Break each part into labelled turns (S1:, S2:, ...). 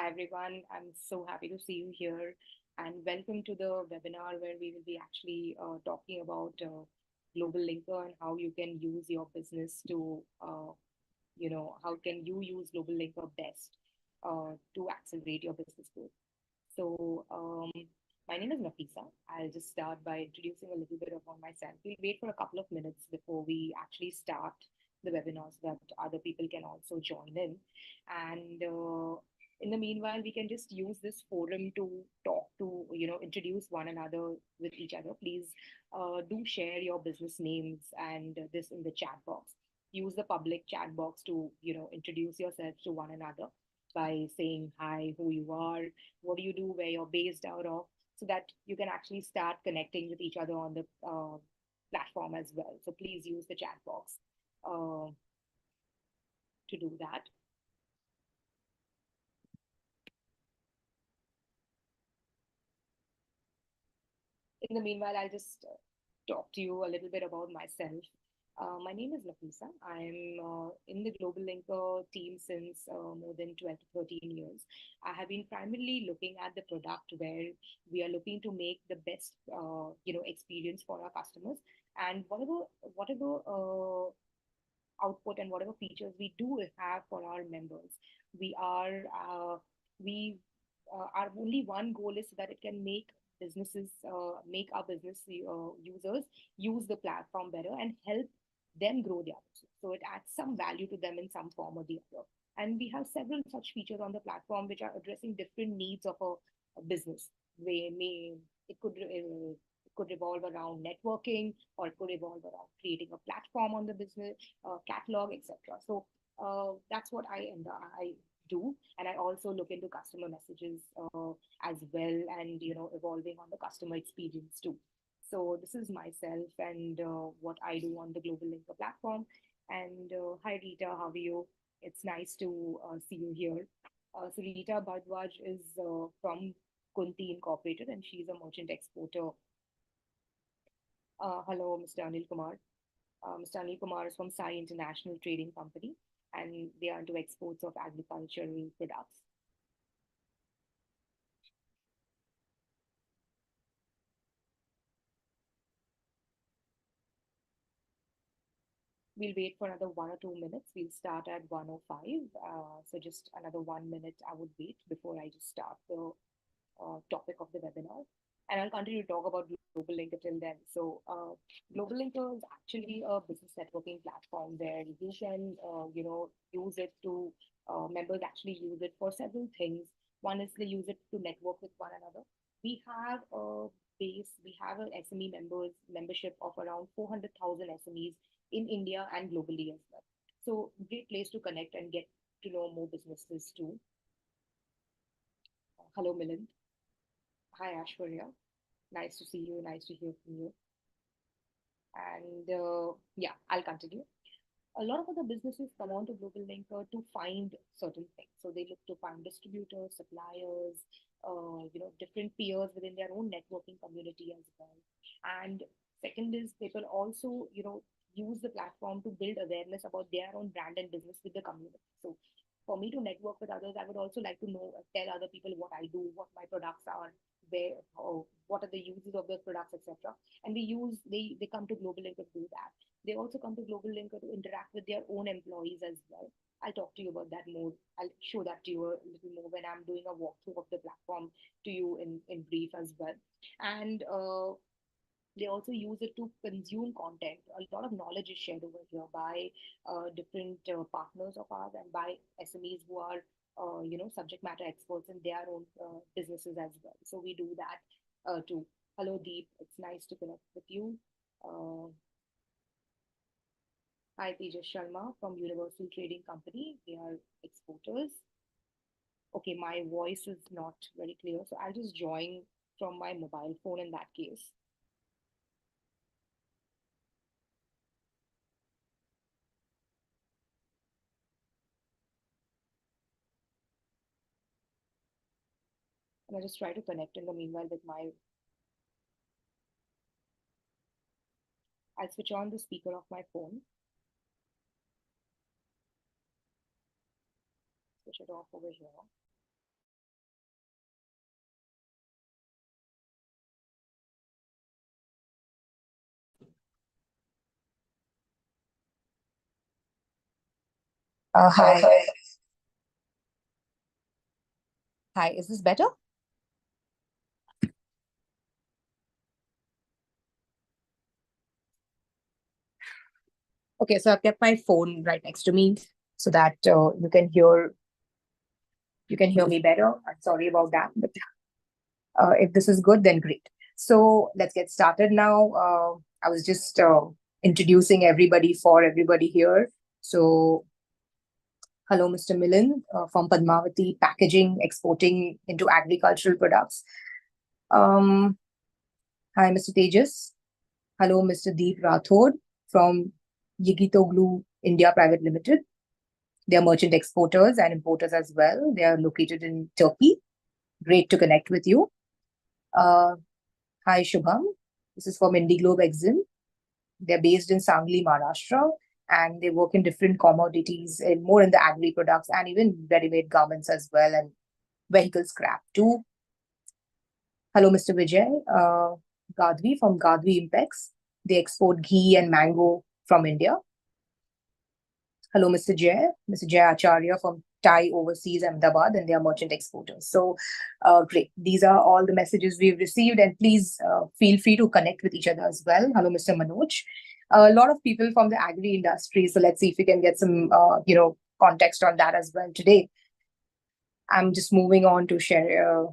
S1: Hi everyone, I'm so happy to see you here and welcome to the webinar where we will be actually talking about Global Linker and how you can use your business to, how can you use Global Linker best to accelerate your business growth. So my name is Nafisa. I'll just start by introducing a little bit about myself. We'll wait for a couple of minutes before we actually start the webinar so that other people can also join in. And in the meanwhile, we can just use this forum to talk to, introduce one another with each other. Please do share your business names and this in the chat box. Use the public chat box to, introduce yourself to one another by saying hi, who you are, what do you do, where you're based out of, so that you can actually start connecting with each other on the platform as well. So please use the chat box uh, to do that. In the meanwhile, I'll just talk to you a little bit about myself. My name is Nafisa. I'm in the Global Linker team since more than 12 to 13 years. I have been primarily looking at the product where we are looking to make the best, experience for our customers, and whatever output and whatever features we do have for our members, we our only one goal is so that it can make our business users use the platform better and help them grow their business. So it adds some value to them in some form or the other. And we have several such features on the platform which are addressing different needs of a business. They may it could revolve around networking, or it could revolve around creating a platform on the business, catalog, etc. So that's what I do, and I also look into customer messages as well, and evolving on the customer experience too. So this is myself and what I do on the Global Linker platform. And hi Rita, how are you? It's nice to see you here. So Rita Bhardwaj is from Kunti Incorporated, and she's a merchant exporter. Hello, Mr. Anil Kumar. Mr. Anil Kumar is from Sai International Trading Company, and they are into exports of agricultural products. We'll wait for another 1 or 2 minutes. We'll start at 1:05. So just another 1 minute I would wait before I just start the topic of the webinar. And I'll continue to talk about Global Linker till then. So Global Linker is actually a business networking platform where you can, use it to, members actually use it for several things. One is they use it to network with one another. We have a we have an SME membership of around 400,000 SMEs in India and globally as well. So great place to connect and get to know more businesses too. Hello, Milind. Hi, Ashwarya. Nice to see you. Nice to hear from you. And yeah, I'll continue. A lot of other businesses come on to Global Linker to find certain things. So they look to find distributors, suppliers, different peers within their own networking community as well. And second is people also, use the platform to build awareness about their own brand and business with the community. So for me to network with others, I would also like to know, tell other people what I do, what my products are, where, what are the uses of those products, etc. And they come to Global Linker to do that. They also come to Global Linker to interact with their own employees as well. I'll talk to you about that more. I'll show that to you a little more when I'm doing a walkthrough of the platform to you in brief as well. And they also use it to consume content. A lot of knowledge is shared over here by different partners of ours and by SMEs who are, subject matter experts in their own businesses as well. So we do that too. Hello, Deep. It's nice to connect with you. Uh, Hi, Tejas Sharma from Universal Trading Company. They are exporters. Okay, my voice is not very clear, so I'll just join from my mobile phone in that case. And I'll just try to connect in the meanwhile with I'll switch on the speaker of my phone, switch it off over here. Hi. Hi, is this better? Okay, so I've kept my phone right next to me so that you can hear me better. I'm sorry about that, but if this is good, then great. So let's get started now. I was just introducing everybody for everybody here. So hello, Mr. Milan from Padmavati Packaging, exporting into agricultural products. Um, Hi, Mr. Tejas. Hello, Mr. Deep Rathod from Yigitoglu India Private Limited. They are merchant exporters and importers as well. They are located in Turkey. Great to connect with you. Uh, Hi, Shubham. This is from IndieGlobe Exim. They're based in Sangli, Maharashtra, and they work in different commodities, and more in the agri products and even ready-made garments as well, and vehicle scrap too. Hello, Mr. Vijay Gadvi from Gadvi Impex. They export ghee and mango from India. Hello, Mr. Jay. Mr. Jay Acharya from Thai Overseas Ahmedabad, and they are merchant exporters. So, great. These are all the messages we've received, and please feel free to connect with each other as well. Hello, Mr. Manoj. A lot of people from the agri industry. So let's see if we can get some, context on that as well today. I'm just moving on to share.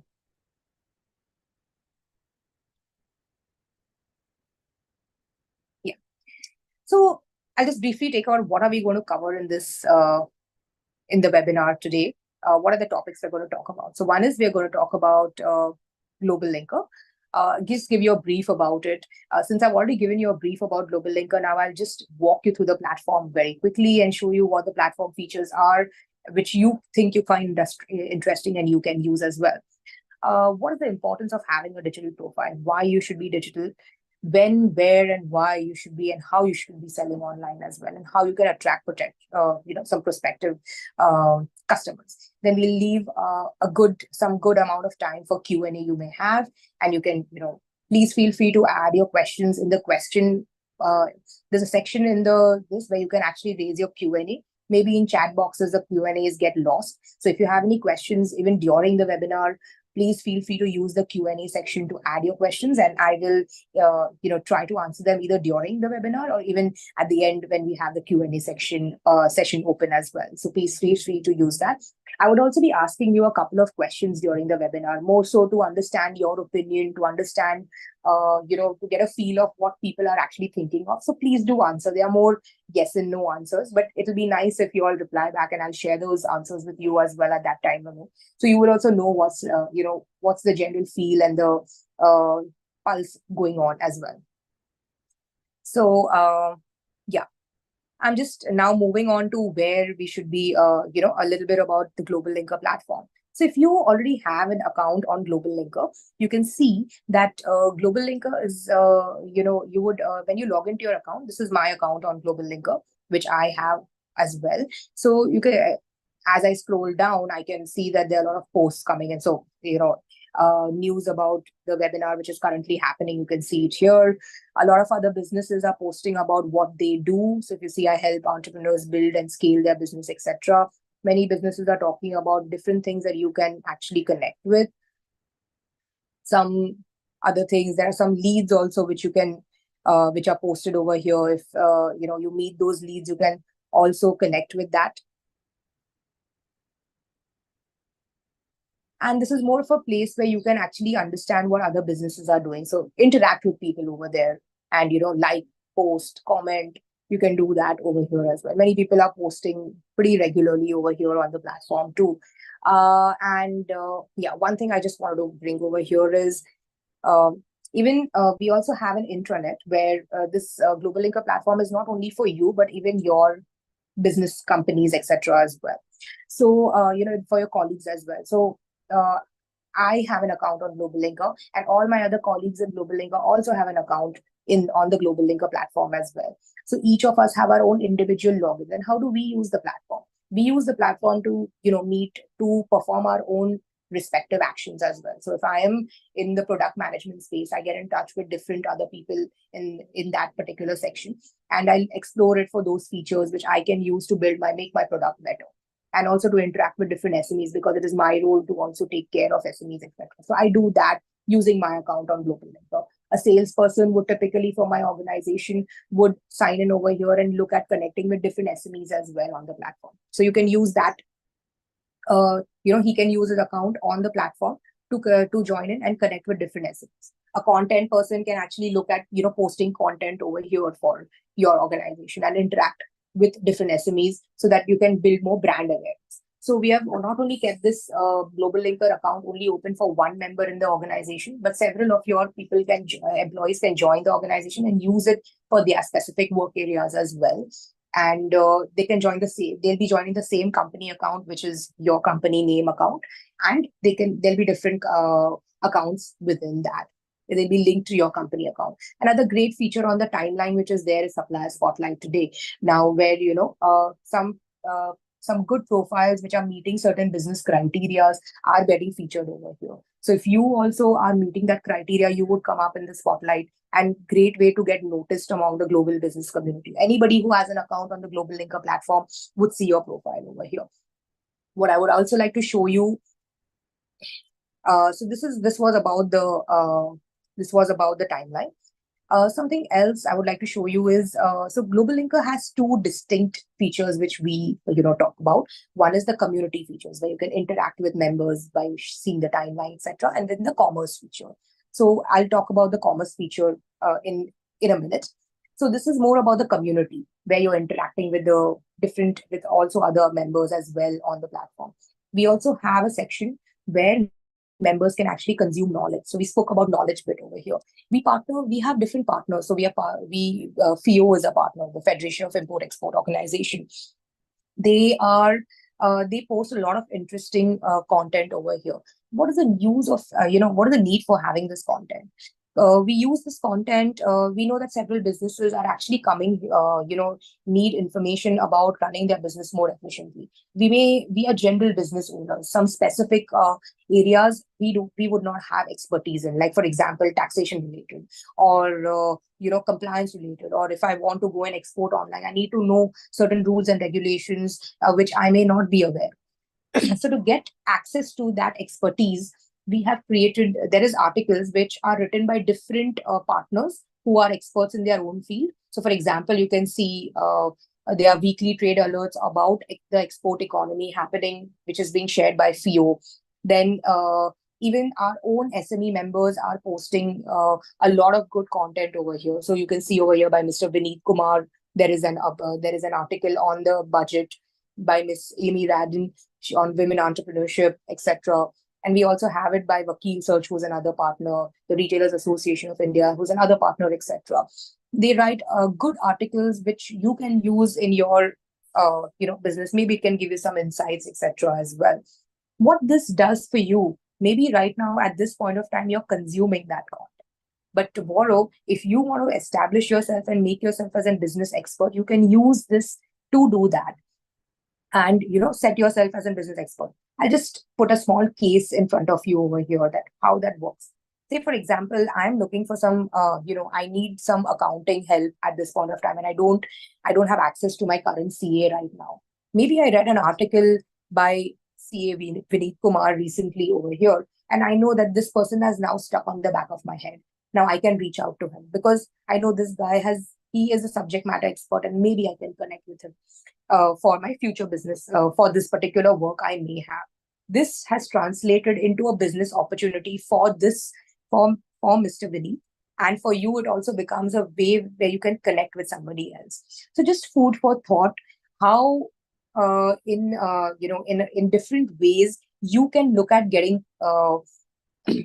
S1: Yeah. So I'll just briefly take on what are we going to cover in this in the webinar today. What are the topics we're going to talk about? So one is we're going to talk about GlobalLinker. Just give you a brief about it. Since I've already given you a brief about GlobalLinker, now I'll just walk you through the platform very quickly and show you what the platform features are, which you think you find interesting and you can use as well. What is the importance of having a digital profile? Why you should be digital? When, where, and why you should be, and how you should be selling online as well, and how you can attract, some prospective customers. Then we'll leave some good amount of time for Q&A you may have, and you can, please feel free to add your questions in the question. There's a section in this where you can actually raise your Q&A. Maybe in chat boxes, the Q&As get lost. So if you have any questions, even during the webinar, please feel free to use the Q&A section to add your questions, and I will try to answer them either during the webinar or even at the end when we have the Q&A session open as well. So please feel free to use that. I would also be asking you a couple of questions during the webinar, more so to understand your opinion, to understand, to get a feel of what people are actually thinking of. So please do answer. There are more yes and no answers, but it'll be nice if you all reply back, and I'll share those answers with you as well at that time. So you will also know what's the general feel and the pulse going on as well. So yeah, I'm just now moving on to where we should be, a little bit about the GlobalLinker platform. So if you already have an account on GlobalLinker, you can see that GlobalLinker is, you would, when you log into your account, this is my account on GlobalLinker, which I have as well. So you can, as I scroll down, I can see that there are a lot of posts coming in. So, news about the webinar, which is currently happening, you can see it here. A lot of other businesses are posting about what they do. So if you see, I help entrepreneurs build and scale their business, etc. Many businesses are talking about different things that you can actually connect with. Some other things, there are some leads also which you can, which are posted over here. If you meet those leads, you can also connect with that. And this is more of a place where you can actually understand what other businesses are doing. So interact with people over there and, like, post, comment. You can do that over here as well. Many people are posting pretty regularly over here on the platform too. One thing I just wanted to bring over here is we also have an intranet where this GlobalLinker platform is not only for you, but even your business companies, etc. as well. So, for your colleagues as well. So, I have an account on GlobalLinker, and all my other colleagues in GlobalLinker also have an account on the GlobalLinker platform as well. So each of us have our own individual login. And how do we use the platform? We use the platform to, meet, to perform our own
S2: respective actions as well. So if I am in the product management space, I get in touch with different other people in that particular section, and I'll explore it for those features which I can use to make my product better, and also to interact with different SMEs, because it is my role to also take care of SMEs, etc. So I do that using my account on GlobalLinker. A salesperson would typically, for my organization, would sign in over here and look at connecting with different SMEs as well on the platform. So you can use that. He can use his account on the platform to join in and connect with different SMEs. A content person can actually look at posting content over here for your organization and interact with different SMEs so that you can build more brand awareness. So we have not only kept this GlobalLinker account only open for one member in the organization, but several of your employees can join the organization and use it for their specific work areas as well. And they can they'll be joining the same company account, which is your company name account, and there'll be different accounts within that. They'll be linked to your company account. Another great feature on the timeline which is there is supplier spotlight today. Now, where some good profiles which are meeting certain business criteria are getting featured over here. So if you also are meeting that criteria, you would come up in the spotlight, and great way to get noticed among the global business community. Anybody who has an account on the GlobalLinker platform would see your profile over here. What I would also like to show you, so this was about the timeline. Something else I would like to show you is, so GlobalLinker has two distinct features which we talk about. One is the community features, where you can interact with members by seeing the timeline, etc., and then the commerce feature. So I'll talk about the commerce feature in a minute. So this is more about the community, where you're interacting with with also other members as well on the platform. We also have a section where members can actually consume knowledge. So we spoke about knowledge bit over here. We have different partners. So FIO is a partner, the Federation of Import Export Organization. They post a lot of interesting content over here. What is the use of what is the need for having this content? We use this content. We know that several businesses are actually coming, need information about running their business more efficiently. We may be a general business owner. Some specific areas we would not have expertise in, like for example, taxation related, or compliance related, or if I want to go and export online, I need to know certain rules and regulations which I may not be aware. So to get access to that expertise, we have there is articles which are written by different partners who are experts in their own field. So for example, you can see there are weekly trade alerts about the export economy happening, which is being shared by FIO. Then even our own SME members are posting a lot of good content over here. So you can see over here by Mr. Vineet Kumar, there is an article on the budget by Miss Amy Radin on women entrepreneurship, etc. And we also have it by Vakil Search, who's another partner, the Retailers Association of India, who's another partner, etc. They write good articles which you can use in your business. Maybe it can give you some insights, etc. as well. What this does for you, maybe right now at this point of time, you're consuming that content. But tomorrow, if you want to establish yourself and make yourself as a business expert, you can use this to do that, and set yourself as a business expert. I'll just put a small case in front of you over here, that how that works. Say for example, I'm looking for some I need some accounting help at this point of time, and I don't have access to my current CA right now. Maybe I read an article by CA Vineet Kumar recently over here, and I know that this person has now stuck on the back of my head. Now I can reach out to him because I know this guy he is a subject matter expert, and maybe I can connect with him for my future business, for this particular work I may have. This has translated into a business opportunity for Mr. Vinny. And for you, it also becomes a way where you can connect with somebody else. So just food for thought, how in different ways you can look at getting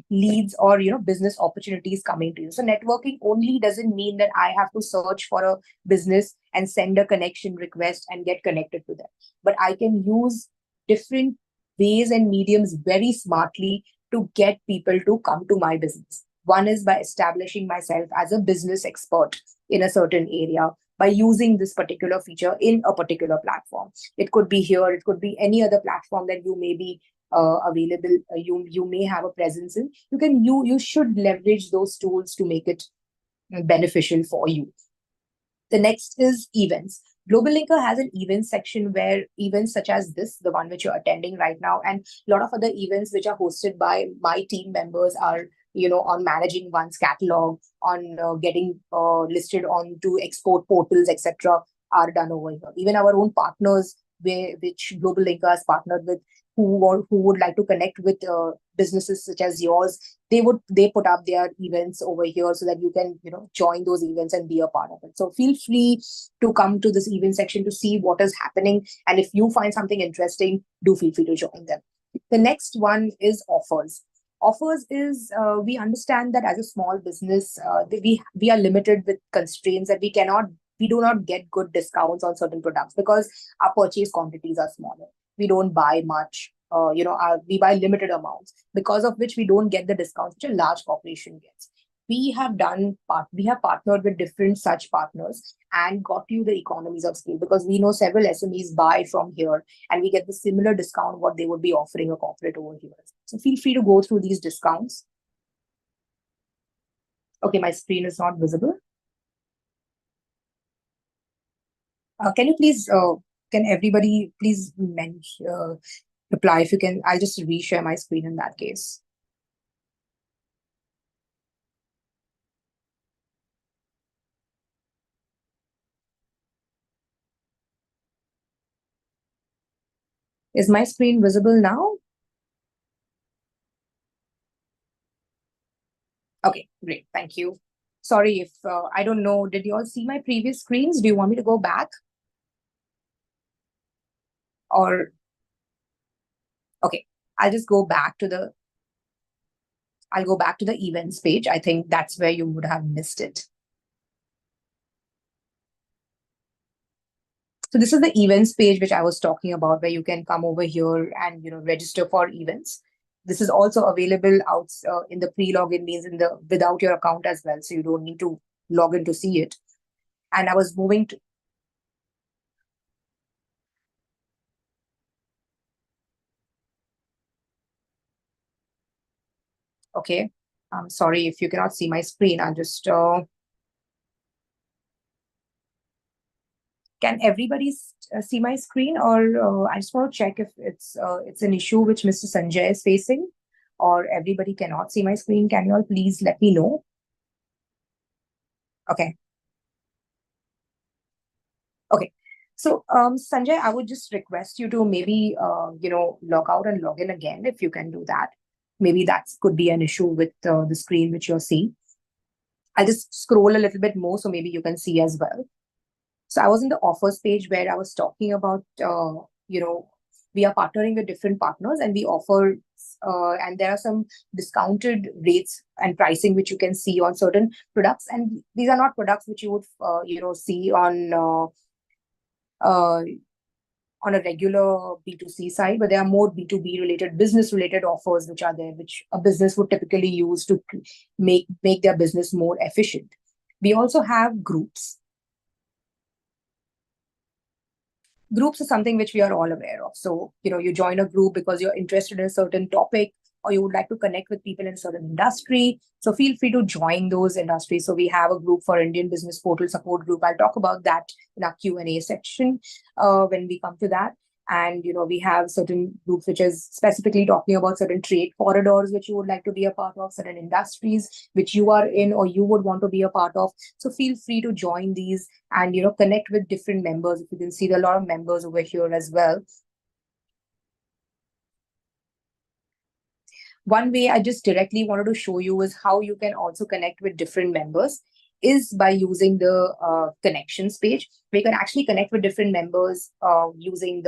S2: leads or business opportunities coming to you. So networking only doesn't mean that I have to search for a business and send a connection request and get connected to them, but I can use different ways and mediums very smartly to get people to come to my business. One is by establishing myself as a business expert in a certain area by using this particular feature in a particular platform. It could be here, it could be any other platform that you may be available, you may have a presence in, you should leverage those tools to make it beneficial for you. The next is events. GlobalLinker has an events section where events such as this, the one which you're attending right now, and a lot of other events which are hosted by my team members are, on managing one's catalog, on getting listed on to export portals, etc., are done over here. Even our own partners, which GlobalLinker has partnered with, who would like to connect with businesses such as yours, they put up their events over here so that you can join those events and be a part of it. So feel free to come to this event section to see what is happening, and if you find something interesting, do feel free to join them. The next one is offers. Offers is, we understand that as a small business, we are limited with constraints that we do not get good discounts on certain products because our purchase quantities are smaller. We don't buy much. We buy limited amounts, because of which we don't get the discounts which a large corporation gets. We have partnered with different such partners and got you the economies of scale, because we know several SMEs buy from here and we get the similar discount what they would be offering a corporate over here. So feel free to go through these discounts. Okay, my screen is not visible. Can everybody please reply if you can? I'll just reshare my screen in that case. Is my screen visible now? Okay, great. Thank you. Sorry if I don't know. Did you all see my previous screens? Do you want me to go back? Or okay, I'll just go back to the events page. I think that's where you would have missed it. So this is the events page which I was talking about, where you can come over here and register for events. This is also available out in the pre-login, means without your account as well, so you don't need to log in to see it. And I was moving to okay. I'm sorry if you cannot see my screen. I'll just can everybody see my screen, or I just want to check if it's an issue which Mr. Sanjay is facing, or everybody cannot see my screen. Can you all please let me know? Okay. Okay. So, Sanjay, I would just request you to maybe, log out and log in again if you can do that. Maybe that could be an issue with the screen which you're seeing. I'll just scroll a little bit more so maybe you can see as well. So I was in the offers page where I was talking about, we are partnering with different partners and we offer, and there are some discounted rates and pricing which you can see on certain products. And these are not products which you would, see uh, on a regular B2C side, but there are more B2B related, business related offers which are there, which a business would typically use to make their business more efficient. We also have groups. Groups is something which we are all aware of. So, you join a group because you're interested in a certain topic, or you would like to connect with people in a certain industry. So feel free to join those industries. So we have a group for Indian Business Portal Support Group. I'll talk about that in our Q&A section when we come to that. And, we have certain groups which is specifically talking about certain trade corridors which you would like to be a part of, certain industries which you are in or you would want to be a part of. So feel free to join these and, connect with different members. If you can see, there are a lot of members over here as well. One way I just directly wanted to show you is how you can also connect with different members is by using the connections page. We can actually connect with different members using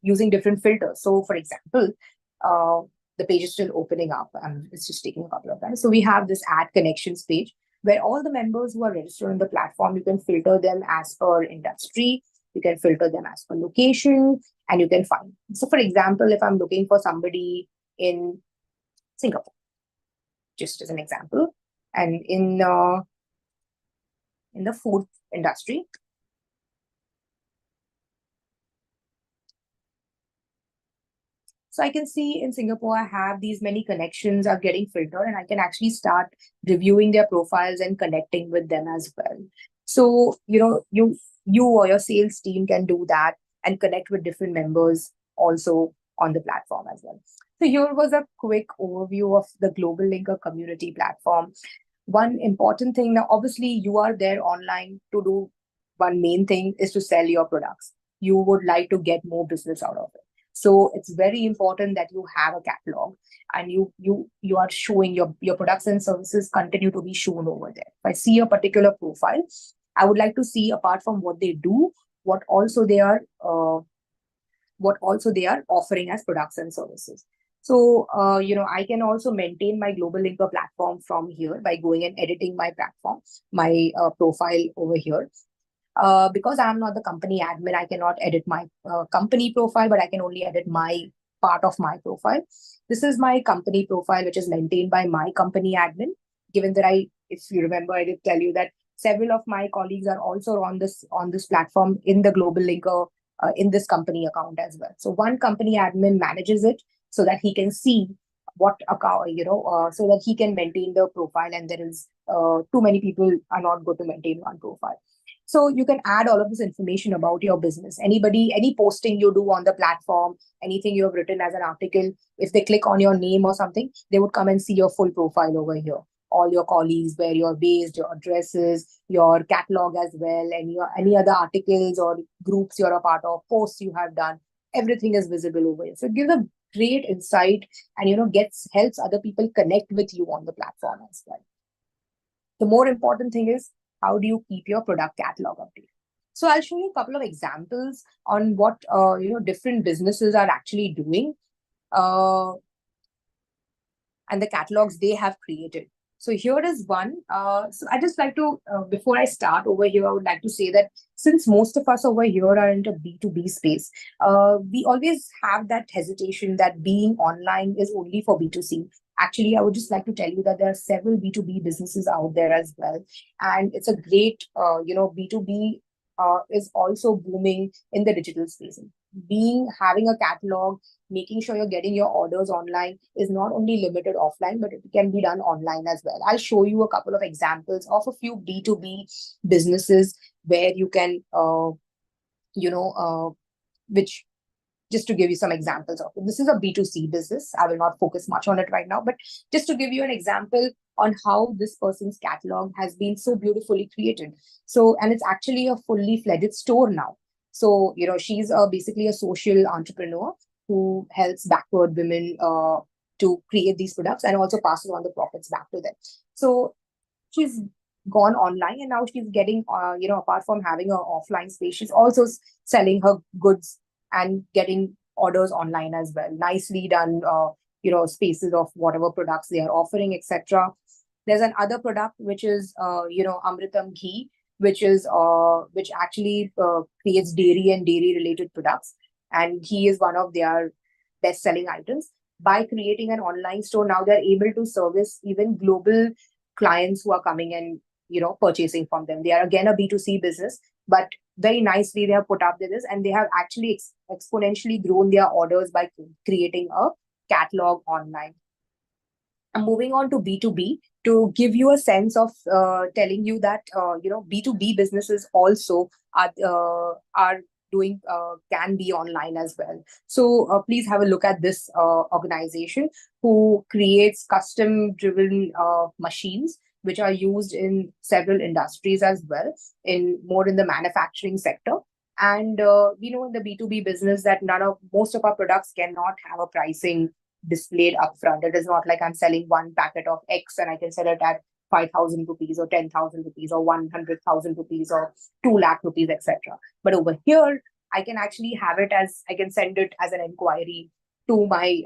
S2: using different filters. So for example, the page is still opening up and it's just taking a couple of times. So we have this add connections page where all the members who are registered on the platform, you can filter them as per industry, you can filter them as per location, and you can find. So for example, if I'm looking for somebody in Singapore, just as an example, and in the food industry, So I can see in Singapore, I have these many connections are getting filtered, and I can actually start reviewing their profiles and connecting with them as well. So, you or your sales team can do that and connect with different members also on the platform as well. So here was a quick overview of the Global Linker community platform. One important thing now, obviously, you are there online to do one main thing is to sell your products. You would like to get more business out of it. So it's very important that you have a catalog and you are showing your products and services continue to be shown over there. If I see a particular profile, I would like to see apart from what they do, what also they are offering as products and services. So, I can also maintain my Global Linker platform from here by going and editing my platform, my profile over here. Because I'm not the company admin, I cannot edit my company profile, but I can only edit my part of my profile. This is my company profile, which is maintained by my company admin. Given that if you remember, I did tell you that several of my colleagues are also on this platform in the Global Linker in this company account as well. So one company admin manages it so that he can see what account, so that he can maintain the profile, and there is too many people are not good to maintain one profile. So you can add all of this information about your business. Any posting you do on the platform, anything you have written as an article, if they click on your name or something, they would come and see your full profile over here. All your colleagues, where you're based, your addresses, your catalog as well, and any other articles or groups you're a part of, posts you have done, everything is visible over here. So it gives a great insight and helps other people connect with you on the platform as well. The more important thing is, how do you keep your product catalog updated? So I'll show you a couple of examples on what different businesses are actually doing, and the catalogs they have created. So here is one. So I just like to, before I start over here, I would like to say that since most of us over here are into B2B space, we always have that hesitation that being online is only for B2C. Actually, I would just like to tell you that there are several B2B businesses out there as well. And it's a great, B2B is also booming in the digital space. Having a catalog, making sure you're getting your orders online is not only limited offline, but it can be done online as well. I'll show you a couple of examples of a few B2B businesses where you can, which just to give you some examples of it. This is a B2C business. I will not focus much on it right now, but just to give you an example on how this person's catalog has been so beautifully created. So, and it's actually a fully fledged store now. So, she's basically a social entrepreneur who helps backward women to create these products and also passes on the profits back to them. So she's gone online, and now she's getting, apart from having an offline space, she's also selling her goods and getting orders online as well. Nicely done, spaces of whatever products they are offering, etc. There's another product which is, Amritam ghee, which actually creates dairy and dairy related products, and ghee is one of their best selling items. By creating an online store, now they're able to service even global clients who are coming and purchasing from them. They are again a B2C business, but very nicely they have put up this, and they have actually exponentially grown their orders by creating a catalog online. I'm moving on to B2B to give you a sense of telling you that B2B businesses also are doing can be online as well. So please have a look at this organization who creates custom driven machines which are used in several industries as well, in the manufacturing sector. And we know in the B2B business that most of our products cannot have a pricing displayed upfront. It is not like I'm selling one packet of X and I can sell it at 5,000 rupees or 10,000 rupees or 100,000 rupees or 2 lakh rupees, etc. But over here, I can actually I can send it as an inquiry to my,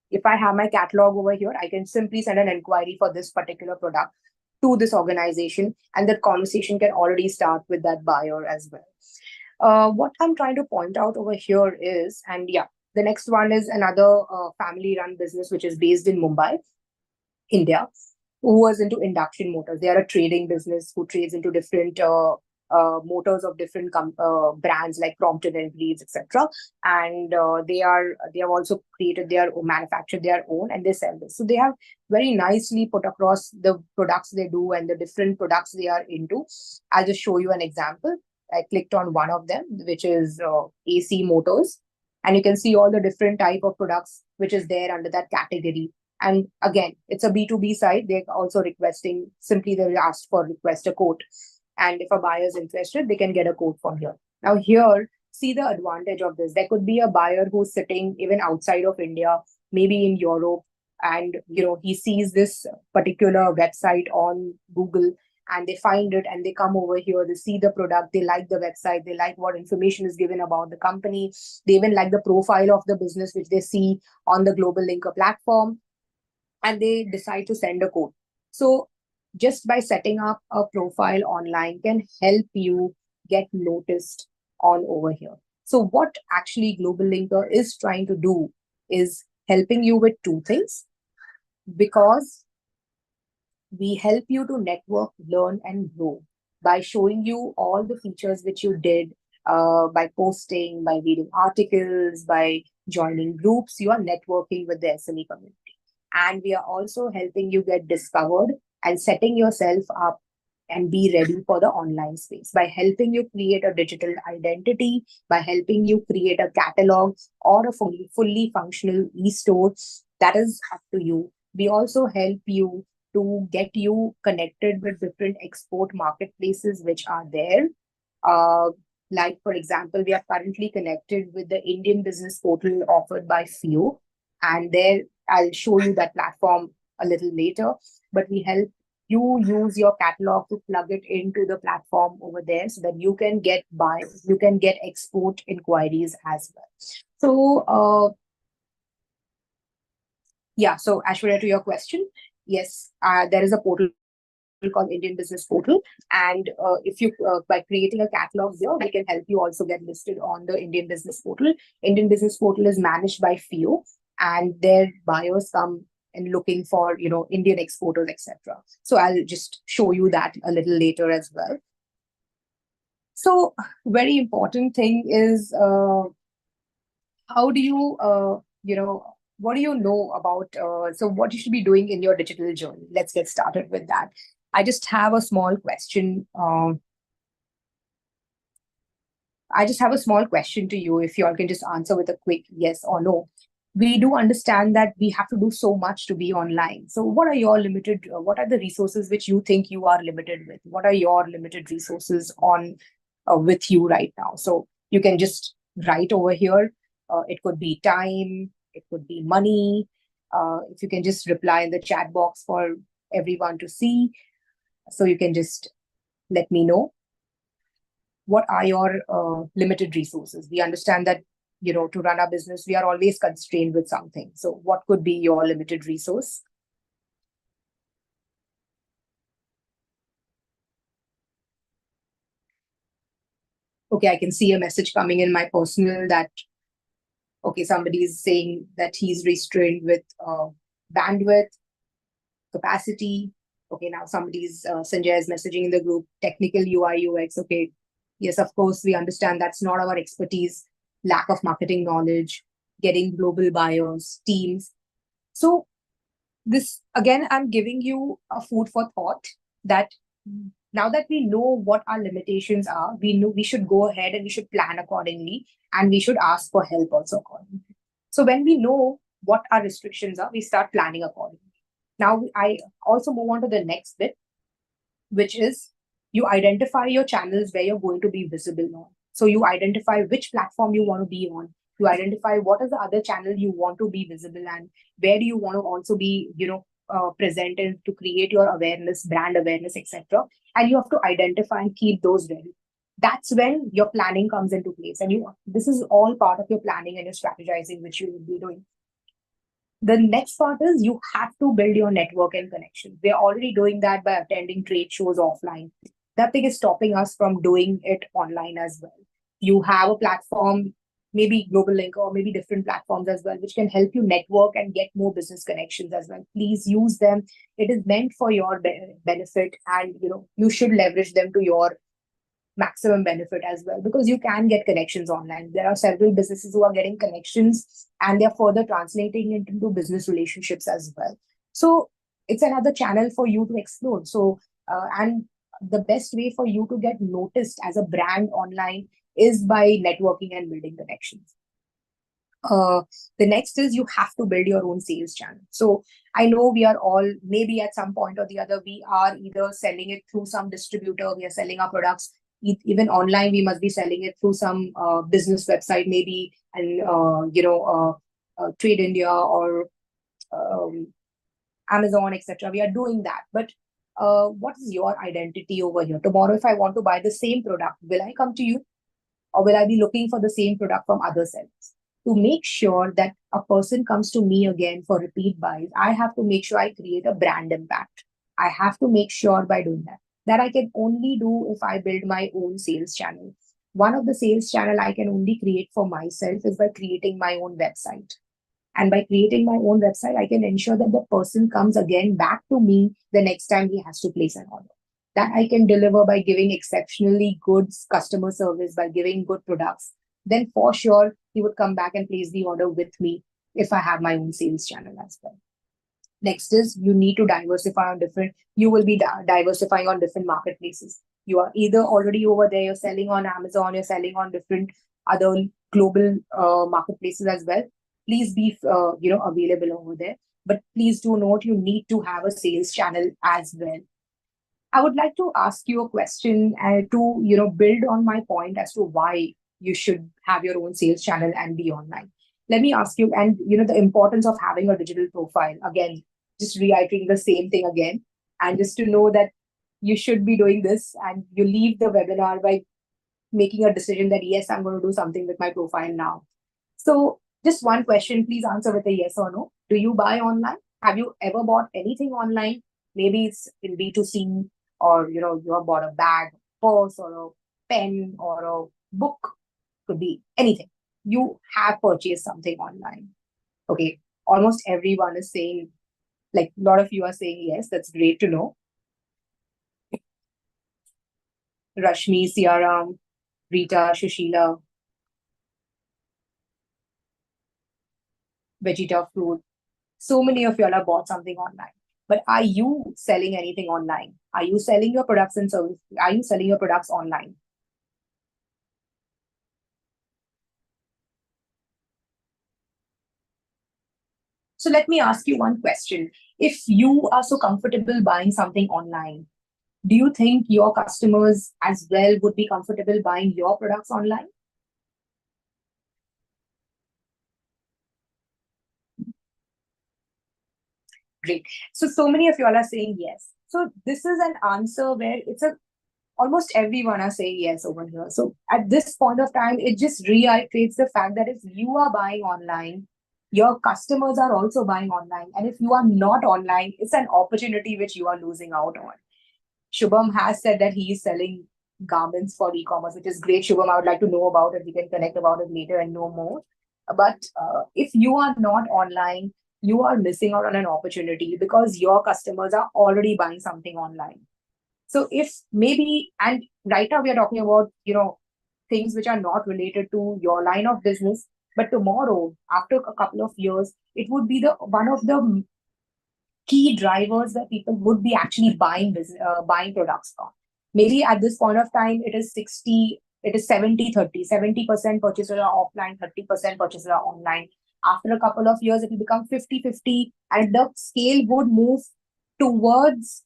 S2: if I have my catalog over here, I can simply send an inquiry for this particular product to this organization, and that conversation can already start with that buyer as well. What I'm trying to point out over here is, and yeah, the next one is another family-run business which is based in Mumbai, India, who was into induction motors. They are a trading business who trades into different motors of different brands like Crompton and Reeves, etc. And they have also created their own, manufactured their own, and they sell this. So they have very nicely put across the products they do and the different products they are into. I'll just show you an example. I clicked on one of them, which is AC motors, and you can see all the different type of products which is there under that category. And again, it's a B2B site. They're also requesting, simply they will ask for request a quote. And if a buyer is interested, they can get a quote from here. Now here, see the advantage of this. There could be a buyer who's sitting even outside of India, maybe in Europe, and he sees this particular website on Google, and they find it and they come over here, they see the product, they like the website, they like what information is given about the company, they even like the profile of the business which they see on the GlobalLinker platform, and they decide to send a quote. So just by setting up a profile online can help you get noticed on over here. So what actually GlobalLinker is trying to do is helping you with two things, because we help you to network, learn, and grow by showing you all the features which you did, by posting, by reading articles, by joining groups. You are networking with the SME community. And we are also helping you get discovered and setting yourself up and be ready for the online space by helping you create a digital identity, by helping you create a catalog or a fully functional e-store. That is up to you. We also help you to get you connected with different export marketplaces which are there. Uh, like, for example, we are currently connected with the Indian business portal offered by FIO. And there, I'll show you that platform a little later. But we help you use your catalog to plug it into the platform over there so that you can get export inquiries as well. So, yeah, so Ashwarya, to your question, yes, there is a portal called Indian Business Portal. And if you, by creating a catalog here, we can help you also get listed on the Indian Business Portal. Indian Business Portal is managed by FIO, and their buyers come and looking for, Indian exporters, etc. So I'll just show you that a little later as well. So very important thing is, how do you, what do you know about, so what you should be doing in your digital journey? Let's get started with that. I just have a small question. I just have a small question to you. If you all can just answer with a quick yes or no. We do understand that we have to do so much to be online. So what are your limited, what are the resources which you think you are limited with? What are your limited resources on with you right now? So you can just write over here. It could be time, it could be money. If you can just reply in the chat box for everyone to see. So you can just let me know. What are your limited resources? We understand that, to run our business, we are always constrained with something. So what could be your limited resource? Okay, I can see a message coming in my personal that, okay, somebody is saying that he's restrained with bandwidth, capacity. Okay, now somebody's, Sanjay is messaging in the group, technical UI, UX. Okay, yes, of course, we understand that's not our expertise, lack of marketing knowledge, getting global buyers, teams. So this, again, I'm giving you a food for thought that now that we know what our limitations are, we know we should go ahead and we should plan accordingly, and we should ask for help also accordingly. So when we know what our restrictions are, we start planning accordingly. Now, I also move on to the next bit, which is you identify your channels where you're going to be visible on. So you identify which platform you want to be on. You identify what is the other channel you want to be visible, and where do you want to also be, present and to create your awareness, brand awareness, etc. And you have to identify and keep those ready. That's when your planning comes into place. And this is all part of your planning and your strategizing, which you will be doing. The next part is you have to build your network and connection. We're already doing that by attending trade shows offline. Nothing is stopping us from doing it online as well. You have a platform, maybe GlobalLinker or maybe different platforms as well, which can help you network and get more business connections as well. Please use them. It is meant for your benefit, and you should leverage them to your maximum benefit as well, because you can get connections online. There are several businesses who are getting connections and they're further translating it into business relationships as well. So it's another channel for you to explore. So, and the best way for you to get noticed as a brand online is by networking and building connections. uh, the next is you have to build your own sales channel. So I know we are all, maybe at some point or the other, we are either selling it through some distributor, we are selling our products. Even online, we must be selling it through some business website, maybe, and Trade India or um, Amazon, etc. We are doing that. But what is your identity over here? Tomorrow, if I want to buy the same product, will I come to you? Or will I be looking for the same product from other sellers? To make sure that a person comes to me again for repeat buys, I have to make sure I create a brand impact. I have to make sure by doing that I can only do if I build my own sales channel. One of the sales channel I can only create for myself is by creating my own website. And by creating my own website, I can ensure that the person comes again back to me the next time he has to place an order. That I can deliver by giving exceptionally good customer service, by giving good products. Then for sure, he would come back and place the order with me if I have my own sales channel as well. Next is you need to diversify on different, you will be diversifying on different marketplaces. You are either already over there, you're selling on Amazon, you're selling on different other global marketplaces as well. Please be, available over there. But please do note, you need to have a sales channel as well. I would like to ask you a question to, build on my point as to why you should have your own sales channel and be online. Let me ask you, and the importance of having a digital profile. Again, just reiterating the same thing again, and just to know that you should be doing this, and you leave the webinar by making a decision that yes, I'm going to do something with my profile now. So just one question, please answer with a yes or no. Do you buy online? Have you ever bought anything online? Maybe it's in B2C, or you have bought a bag, purse, or a pen, or a book. Could be anything. You have purchased something online. Okay. Almost everyone is saying, like a lot of you are saying yes. That's great to know. Rashmi, Siaram, Rita, Shushila, Vegeta Fruit. So many of y'all have bought something online. But are you selling anything online? Are you selling your products and services? Are you selling your products online? So let me ask you one question. If you are so comfortable buying something online, do you think your customers as well would be comfortable buying your products online? Great. So many of y'all are saying yes. So this is an answer where it's a almost everyone are saying yes over here. So at this point of time, it just reiterates the fact that if you are buying online, your customers are also buying online. And if you are not online, it's an opportunity which you are losing out on. Shubham has said that he is selling garments for e-commerce, which is great. Shubham, I would like to know about it. We can connect about it later and know more. But if you are not online, you are missing out on an opportunity because your customers are already buying something online. So if maybe, and right now we are talking about, things which are not related to your line of business, but tomorrow, after a couple of years, it would be the one of the key drivers that people would be actually buying products from. Maybe at this point of time, it is 60, it is 70-30. 70% purchases are offline, 30% purchases are online. After a couple of years, it will become 50-50, and the scale would move towards.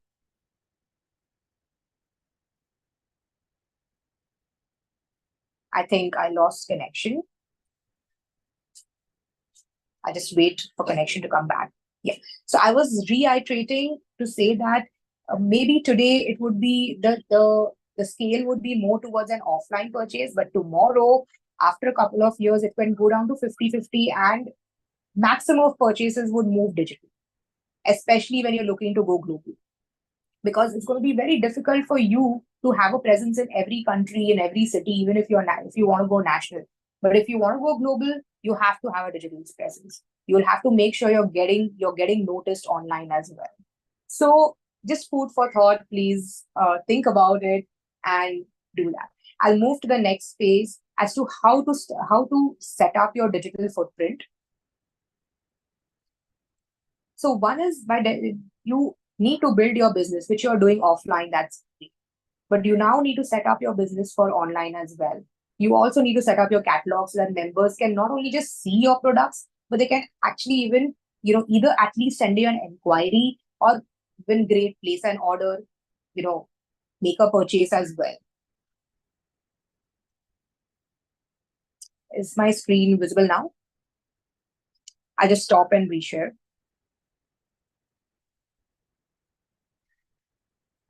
S2: I think I lost connection. I just wait for connection to come back. Yeah. So I was reiterating to say that maybe today it would be the scale would be more towards an offline purchase, but tomorrow, after a couple of years, it can go down to 50-50, and maximum of purchases would move digital, especially when you're looking to go global. Because it's going to be very difficult for you to have a presence in every country, in every city, even if if you want to go national. But if you want to go global, you have to have a digital presence. You'll have to make sure you're getting noticed online as well. So just food for thought, please think about it and do that. I'll move to the next phase as to how to set up your digital footprint. So one is you need to build your business, which you're doing offline. That's great. But you now need to set up your business for online as well. You also need to set up your catalog so that members can not only just see your products, but they can actually even, either at least send you an inquiry or when great place an order, you know, make a purchase as well. Is my screen visible now? I just stop and reshare.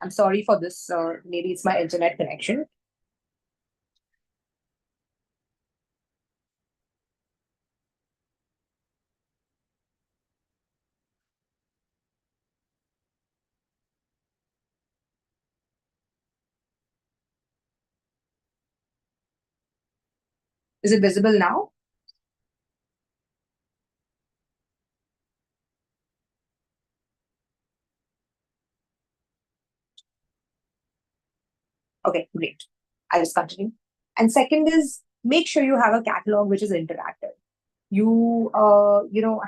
S2: I'm sorry for this. Maybe it's my internet connection. Is it visible now? Okay, great. I'll just continue. And second is make sure you have a catalog which is interactive.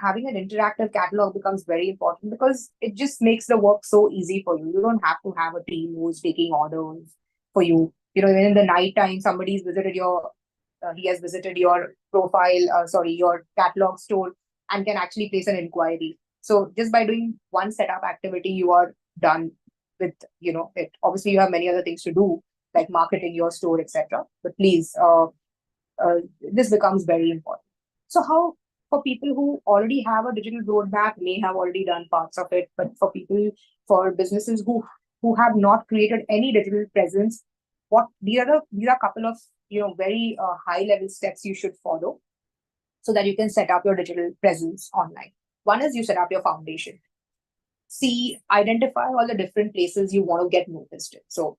S2: Having an interactive catalog becomes very important because it just makes the work so easy for you. You don't have to have a team who's taking orders for you. Even in the night time, he has visited your profile, your catalog store and can actually place an inquiry. So just by doing one setup activity, you are done with, it. Obviously, you have many other things to do, like marketing your store, etc. But please, this becomes very important. So how, for people who already have a digital roadmap, may have already done parts of it, but for businesses who have not created any digital presence, what these are a couple of very high level steps you should follow so that you can set up your digital presence online. One is you set up your foundation. Identify all the different places you want to get noticed in. So,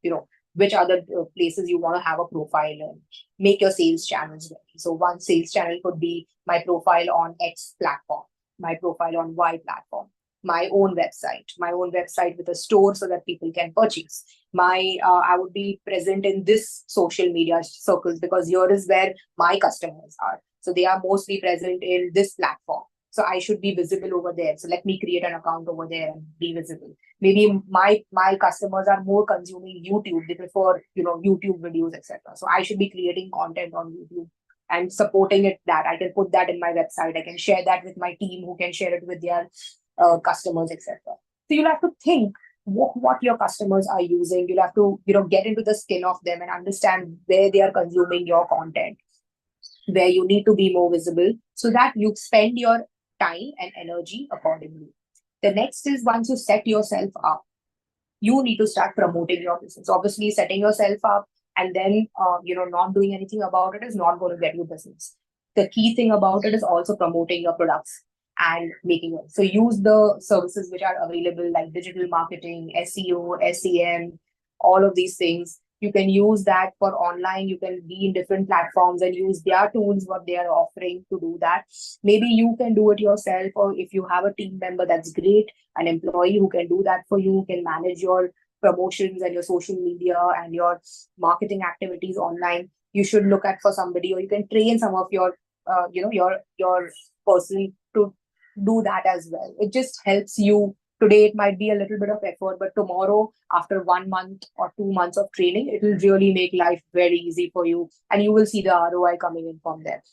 S2: which are the places you want to have a profile in. Make your sales channels ready. So one sales channel could be my profile on X platform, my profile on Y platform, my own website with a store so that people can purchase. I would be present in this social media circles because here is where my customers are. So they are mostly present in this platform. So I should be visible over there. So let me create an account over there and be visible. Maybe my customers are more consuming YouTube. They prefer, YouTube videos, etc. So I should be creating content on YouTube and supporting it. That I can put that in my website. I can share that with my team who can share it with their customers, etc. So you'll have to think what your customers are using. You'll have to, get into the skin of them and understand where they are consuming your content, where you need to be more visible so that you spend your time and energy accordingly. The next is once you set yourself up, you need to start promoting your business. Obviously, setting yourself up and then not doing anything about it is not going to get you business. The key thing about it is also promoting your products and making it. So use the services which are available like digital marketing, SEO, SEM, all of these things. You can use that for online. You can be in different platforms and use their tools, what they are offering to do that. Maybe you can do it yourself, or if you have a team member, that's great. An employee who can do that for you, can manage your promotions and your social media and your marketing activities online. You should look at for somebody, or you can train some of your person to do that as well. It just helps you. Today it might be a little bit of effort, but tomorrow, after 1 month or 2 months of training, it will really make life very easy for you, and you will see the ROI coming in from there.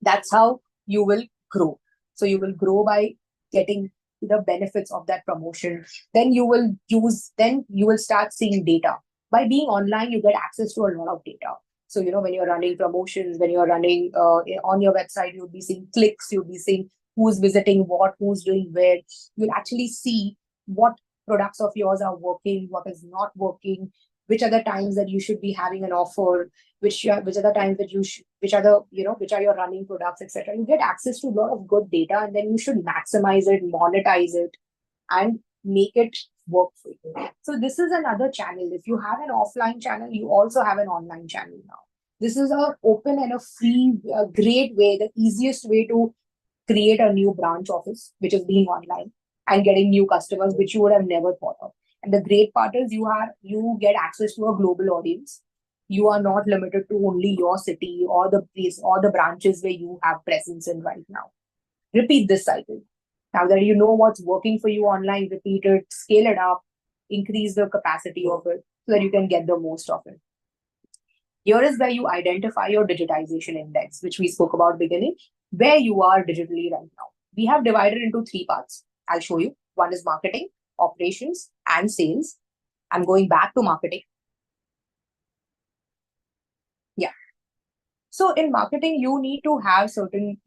S2: That's how you will grow. So you will grow by getting the benefits of that promotion. Then you will start seeing data. By being online, you get access to a lot of data. So, when you're running promotions, when you're running on your website, you'll be seeing clicks, you'll be seeing who's visiting what, who's doing where. You'll actually see what products of yours are working, what is not working, which are the times that you should be having an offer, which are the times that which are your running products, etc. You get access to a lot of good data, and then you should maximize it, monetize it, and make it work for you. So this is another channel. If you have an offline channel, you also have an online channel now. This is a open and a free, great way, the easiest way to create a new branch office, which is being online and getting new customers, which you would have never thought of. And the great part is you get access to a global audience. You are not limited to only your city or the place or the branches where you have presence in right now. Repeat this cycle. Now that you know what's working for you online, repeat it, scale it up, increase the capacity of it so that you can get the most of it. Here is where you identify your digitization index, which we spoke about beginning, where you are digitally right now. We have divided into three parts. I'll show you. One is marketing, operations, and sales. I'm going back to marketing. Yeah. So in marketing, you need to have certain,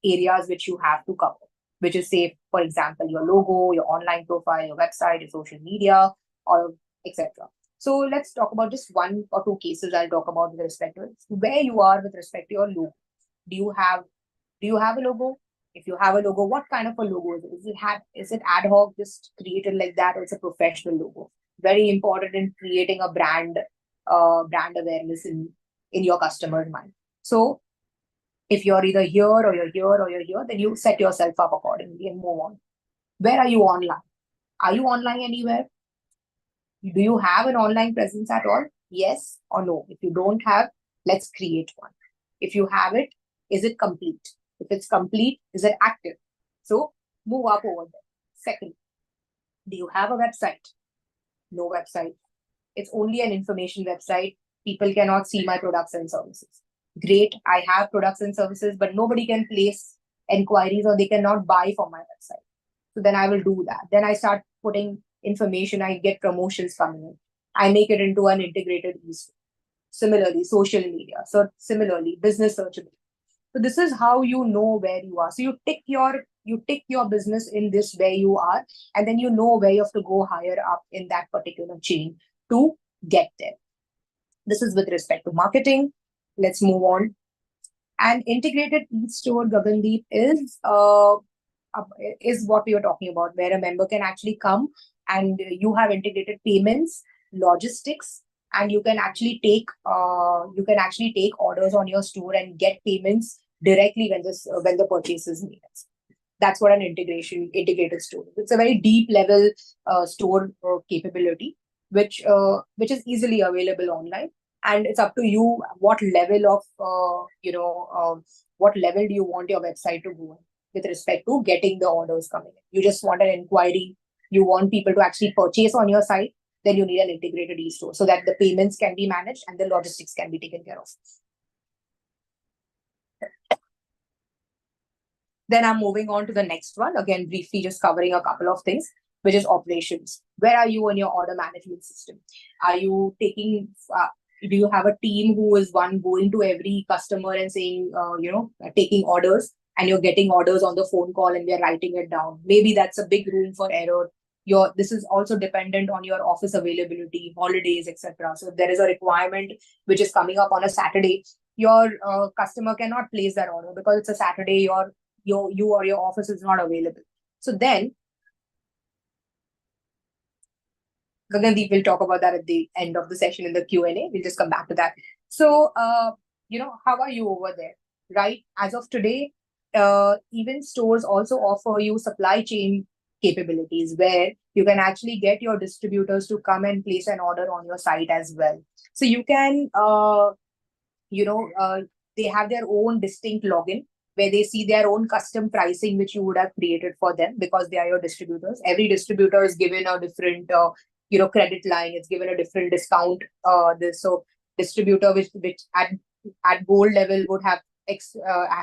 S2: areas which you have to cover, which is say, for example, your logo, your online profile, your website, your social media, or etc. So let's talk about just one or two cases I'll talk about with respect to it. Where you are with respect to your logo. Do you have do you have a logo? If you have a logo, what kind of a logo is it? Is it ad hoc, just created like that, or it's a professional logo? Very important in creating a brand awareness in your customer's mind. So if you're either here or you're here or you're here, then you set yourself up accordingly and move on. Where are you online? Are you online anywhere? Do you have an online presence at all? Yes or no? If you don't have, let's create one. If you have it, is it complete? If it's complete, is it active? So move up over there. Second, do you have a website? No website. It's only an information website. People cannot see my products and services. Great, I have products and services, but nobody can place inquiries or they cannot buy from my website. So then I will do that. Then I start putting information, I get promotions coming in. I make it into an integrated e-store. Similarly, social media. So similarly, business searchability. So this is how you know where you are. So you tick your business in this where you are, and then you know where you have to go higher up in that particular chain to get there. This is with respect to marketing. Let's move on. An integrated e-store, Gagandeep, is what we were talking about, where a member can actually come and you have integrated payments, logistics, and you can actually take orders on your store and get payments directly when the purchase is made. That's what an integrated store is. It's a very deep level store capability, which is easily available online, and it's up to you what level do you want your website to go in with respect to getting the orders coming in. You just want an inquiry, you want people to actually purchase on your site, then you need an integrated e-store so that the payments can be managed and the logistics can be taken care of. Then I'm moving on to the next one, again, briefly just covering a couple of things, which is operations. Where are you in your order management system? Are you do you have a team who is one going to every customer and saying, taking orders, and you're getting orders on the phone call and we're writing it down? Maybe that's a big room for error. This is also dependent on your office availability, holidays, etc. So if there is a requirement which is coming up on a Saturday, your customer cannot place that order because it's a Saturday. You or your office is not available. So then, Gagandeep will talk about that at the end of the session in the Q&A. We'll just come back to that. So, how are you over there? Right? As of today, even stores also offer you supply chain capabilities where you can actually get your distributors to come and place an order on your site as well. So you can, they have their own distinct login where they see their own custom pricing, which you would have created for them because they are your distributors. Every distributor is given a different, credit line. It's given a different discount. So distributor which at gold level would have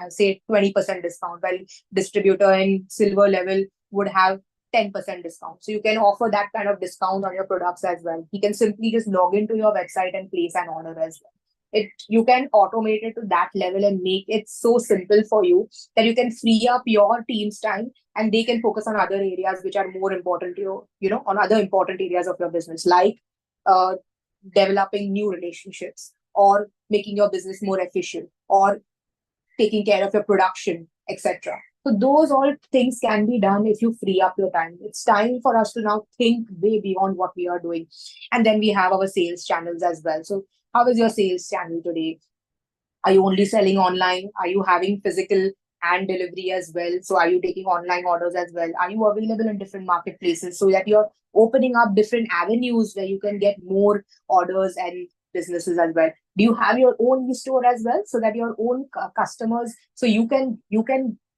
S2: say 20% discount, while distributor in silver level would have 10% discount. So you can offer that kind of discount on your products as well. You can simply just log into your website and place an order as well. You can automate it to that level and make it so simple for you that you can free up your team's time and they can focus on other areas which are more important to you, on other important areas of your business, like uh, developing new relationships or making your business more efficient or taking care of your production, etc. So those all things can be done if you free up your time. It's time for us to now think way beyond what we are doing. And then we have our sales channels as well. So how is your sales channel today? Are you only selling online? Are you having physical and delivery as well? So are you taking online orders as well? Are you available in different marketplaces so that you're opening up different avenues where you can get more orders and businesses as well. Do you have your own e-store as well, so that your own customers, so you can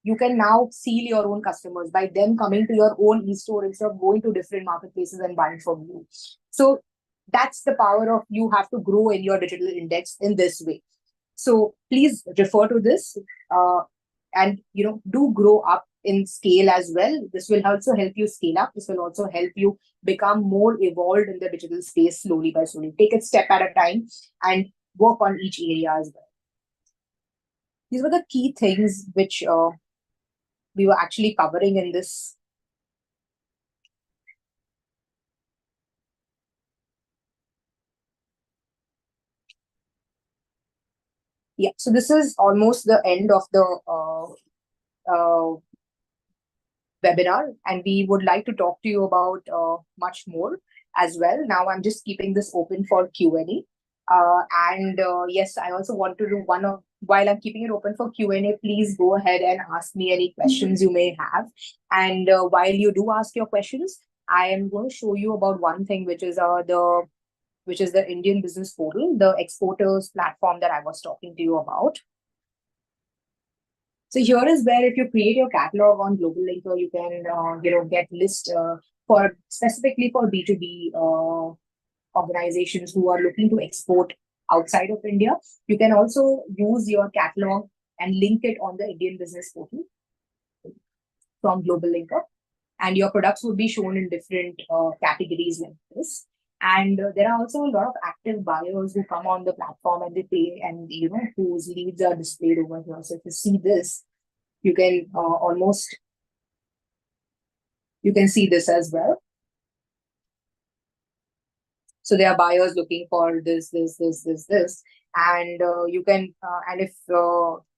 S2: now seal your own customers by them coming to your own e-store instead of going to different marketplaces and buying from you. So that's the power of, you have to grow in your digital index in this way. So please refer to this, uh, and do grow up in scale as well. This will also help you scale up. This will also help you become more evolved in the digital space slowly by slowly. Take it step at a time and work on each area as well. These were the key things which we were actually covering in this. Yeah, so this is almost the end of the uh, webinar, and we would like to talk to you about much more as well. Now I'm just keeping this open for Q&A. And yes, I also want to do one of, while I'm keeping it open for Q&A, please go ahead and ask me any questions you may have. And while you do ask your questions, I am going to show you about one thing, which is the Indian Business Portal, the exporters platform that I was talking to you about. So here is where, if you create your catalog on GlobalLinker, you can get list for specifically for B2B organizations who are looking to export outside of India. You can also use your catalog and link it on the Indian Business Portal from GlobalLinker, and your products would be shown in different categories like this. And there are also a lot of active buyers who come on the platform and they pay, and whose leads are displayed over here. So if you see this, you can you can see this as well. So there are buyers looking for this, and you can and if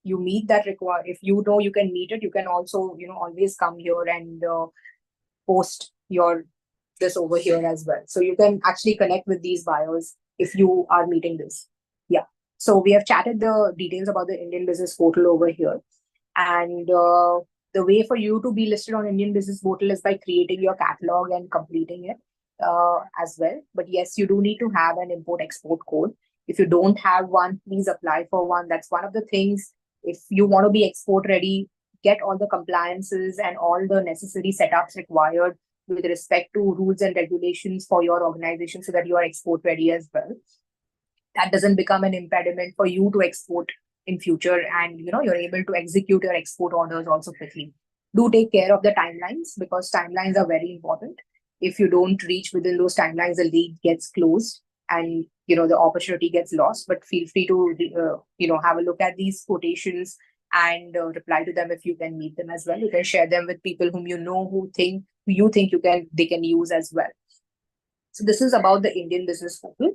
S2: you meet that require, if you can meet it, you can also always come here and post your this over here as well. So you can actually connect with these buyers if you are meeting this. Yeah. So we have chatted the details about the Indian Business Portal over here. And the way for you to be listed on Indian Business Portal is by creating your catalog and completing it as well. But yes, you do need to have an import-export code. If you don't have one, please apply for one. That's one of the things. If you want to be export ready, get all the compliances and all the necessary setups required with respect to rules and regulations for your organization, so that you are export ready as well. That doesn't become an impediment for you to export in future, and you're able to execute your export orders also quickly. Do take care of the timelines, because timelines are very important. If you don't reach within those timelines, the lead gets closed and the opportunity gets lost. But feel free to have a look at these quotations and reply to them if you can meet them as well. You can share them with people whom who you think they can use as well. So this is about the Indian Business Portal.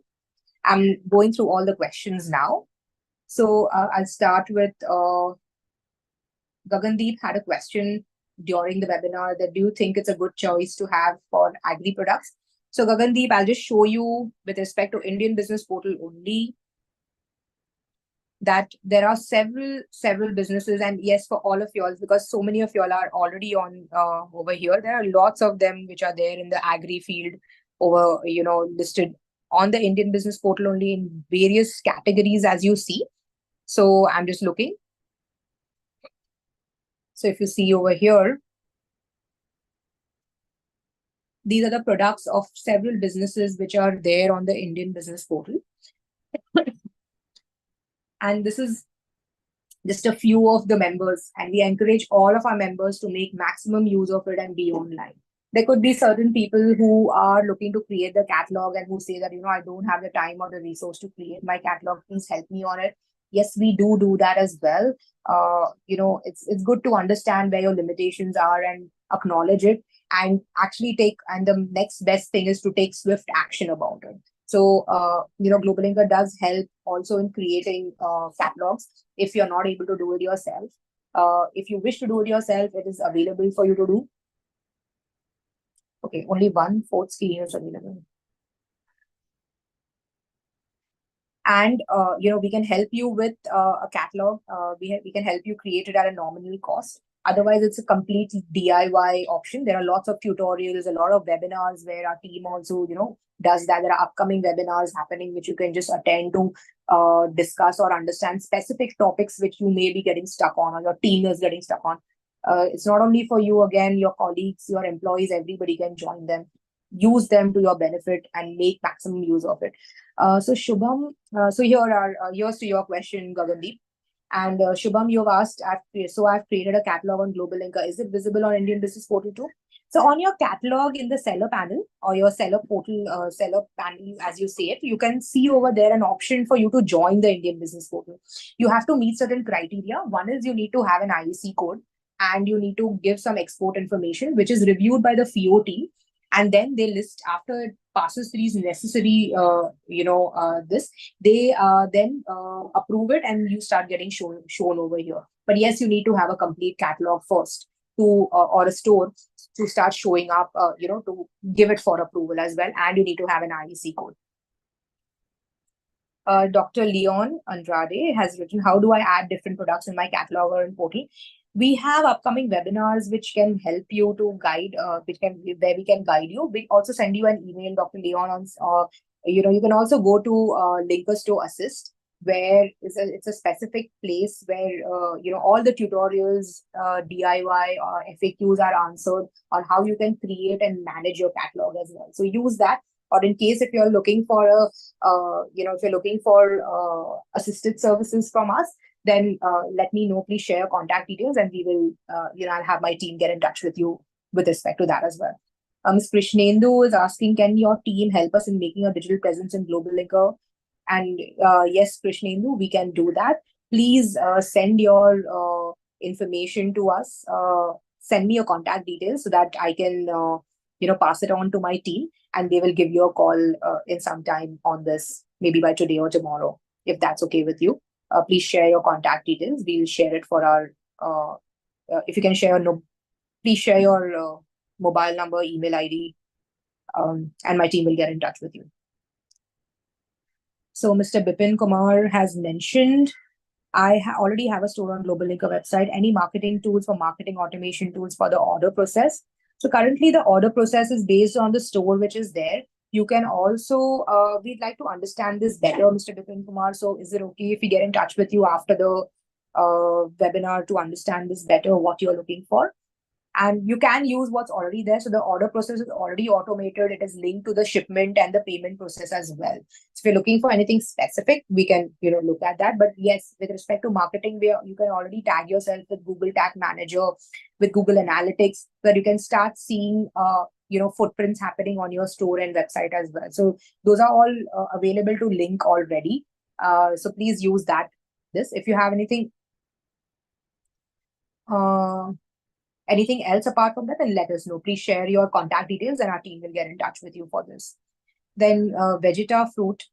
S2: I'm going through all the questions now. So I'll start with Gagandeep had a question during the webinar that, do you think it's a good choice to have for agri products? So Gagandeep, I'll just show you with respect to Indian Business Portal only that there are several businesses, and yes, for all of y'all, because so many of y'all are already on over here. There are lots of them which are there in the agri field over listed on the Indian Business Portal only in various categories, as you see. So I'm just looking. So if you see over here, these are the products of several businesses which are there on the Indian Business Portal. And this is just a few of the members, and we encourage all of our members to make maximum use of it and be online. There could be certain people who are looking to create the catalog and who say that, I don't have the time or the resource to create my catalog. Please help me on it. Yes, we do that as well. It's good to understand where your limitations are and acknowledge it, and actually and the next best thing is to take swift action about it. So, GlobalLinker does help also in creating catalogs if you're not able to do it yourself. If you wish to do it yourself, it is available for you to do. Okay, only 1/4 screen is available. And, we can help you with a catalog. We can help you create it at a nominal cost. Otherwise, it's a complete DIY option. There are lots of tutorials, a lot of webinars where our team also, does that. There are upcoming webinars happening which you can just attend to discuss or understand specific topics which you may be getting stuck on or your team is getting stuck on. It's not only for you, again, your colleagues, your employees, everybody can join them. Use them to your benefit and make maximum use of it. So Shubham, here's to your question, Gagandeep. And Shubham, you've asked, I've created a catalog on GlobalLinker. Is it visible on Indian Business Portal too? So on your catalog in the seller panel or your seller portal, seller panel, as you say it, you can see over there an option for you to join the Indian Business Portal. You have to meet certain criteria. One is you need to have an IEC code and you need to give some export information, which is reviewed by the FIO team. And then they list, after it passes these necessary, this, they then approve it and you start getting shown over here. But yes, you need to have a complete catalog first to or a store to start showing up, to give it for approval as well. And you need to have an IEC code. Dr. Leon Andrade has written, how do I add different products in my catalog or in portal? We have upcoming webinars which can help you to guide, where we can guide you. We also send you an email, Dr. Leon, on, you can also go to Linkers to Assist, where it's a specific place where, all the tutorials, DIY or FAQs are answered on how you can create and manage your catalog as well. So use that. Or in case if you're looking for assisted services from us, then let me know. Please share your contact details, and we will, I'll have my team get in touch with you with respect to that as well. Ms. Krishnendu is asking, can your team help us in making a digital presence in GlobalLinker? And yes, Krishnendu, we can do that. Please send your information to us. Send me your contact details so that I can, pass it on to my team, and they will give you a call in some time on this, maybe by today or tomorrow, if that's okay with you. Please share your contact details. We'll share it for our, if you can share, please share your mobile number, email ID, and my team will get in touch with you. So Mr. Bipin Kumar has mentioned, I already have a store on GlobalLinker website. Any marketing tools for marketing automation tools for the order process? So currently the order process is based on the store which is there. You can also, we'd like to understand this better, Mr. Bipin Kumar. So is it okay if we get in touch with you after the webinar to understand this better, what you're looking for? And you can use what's already there. So the order process is already automated. It is linked to the shipment and the payment process as well. So if you're looking for anything specific, we can, look at that. But yes, with respect to marketing, you can already tag yourself with Google Tag Manager, with Google Analytics, where you can start seeing, footprints happening on your store and website as well. So those are all available to link already. So please use that. If you have anything, anything else apart from that, then let us know. Please share your contact details and our team will get in touch with you for this. Then Vegeta Fruit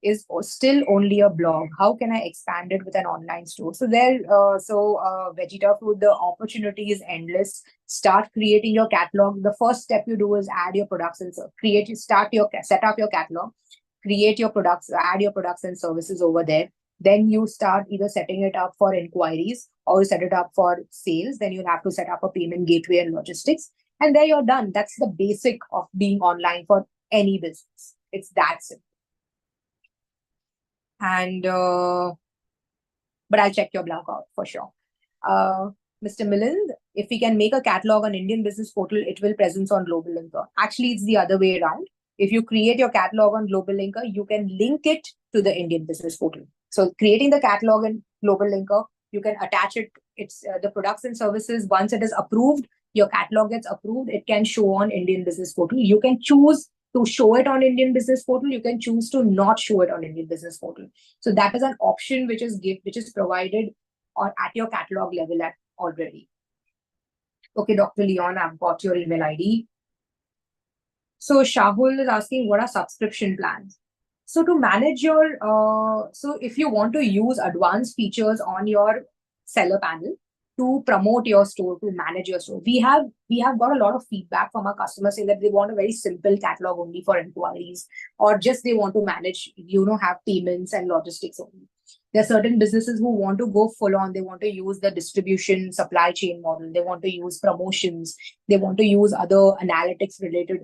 S2: is still only a blog. How can I expand it with an online store? So Vegeta Fruit, the opportunity is endless. Start creating your catalog. The first step you do is add your products and set up your catalog, create your products, add your products and services over there. Then you start either setting it up for inquiries or you set it up for sales. Then you'll have to set up a payment gateway and logistics. And there you're done. That's the basic of being online for any business. It's that simple. And, but I'll check your blog out for sure. Mr. Milind, if we can make a catalog on Indian Business Portal, it will presence on GlobalLinker. Actually, it's the other way around. If you create your catalog on GlobalLinker, you can link it to the Indian Business Portal. So creating the catalog in GlobalLinker, you can attach it. It's the products and services. Once it is approved, your catalog gets approved, it can show on Indian Business Portal. You can choose to show it on Indian Business Portal. You can choose to not show it on Indian Business Portal. So that is an option which is provided at your catalog level already. Okay, Dr. Leon, I've got your email ID. So Shahul is asking, what are subscription plans? So to manage your, so if you want to use advanced features on your seller panel to promote your store, to manage your store, we have got a lot of feedback from our customers saying that they want a very simple catalog only for inquiries, or just they want to manage, have payments and logistics only. There are certain businesses who want to go full on. They want to use the distribution supply chain model. They want to use promotions. They want to use other analytics related,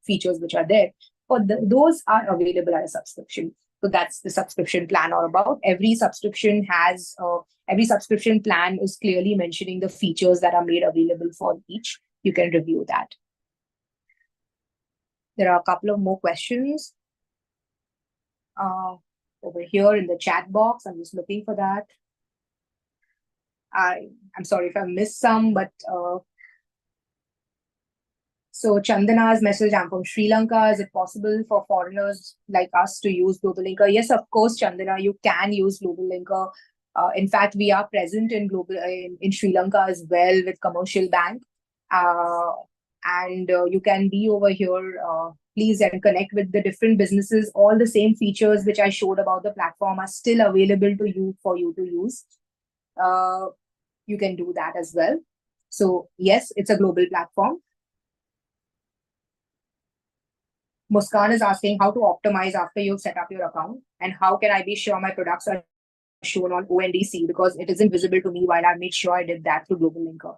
S2: features which are there. those are available as a subscription. So that's the subscription plan all about. Every subscription plan is clearly mentioning the features that are made available for each. You can review that. There are a couple of more questions over here in the chat box. I'm just looking for that. I'm sorry if I missed some, but so Chandana's message, I'm from Sri Lanka. Is it possible for foreigners like us to use GlobalLinker? Yes, of course, Chandana, you can use GlobalLinker. In fact, we are present in Sri Lanka as well with Commercial Bank. And you can be over here, please, and connect with the different businesses. All the same features which I showed about the platform are still available to you for you to use. You can do that as well. So yes, it's a global platform. Muskan is asking how to optimize after you've set up your account, and how can I be sure my products are shown on ONDC, because it isn't visible to me while I made sure I did that through GlobalLinker.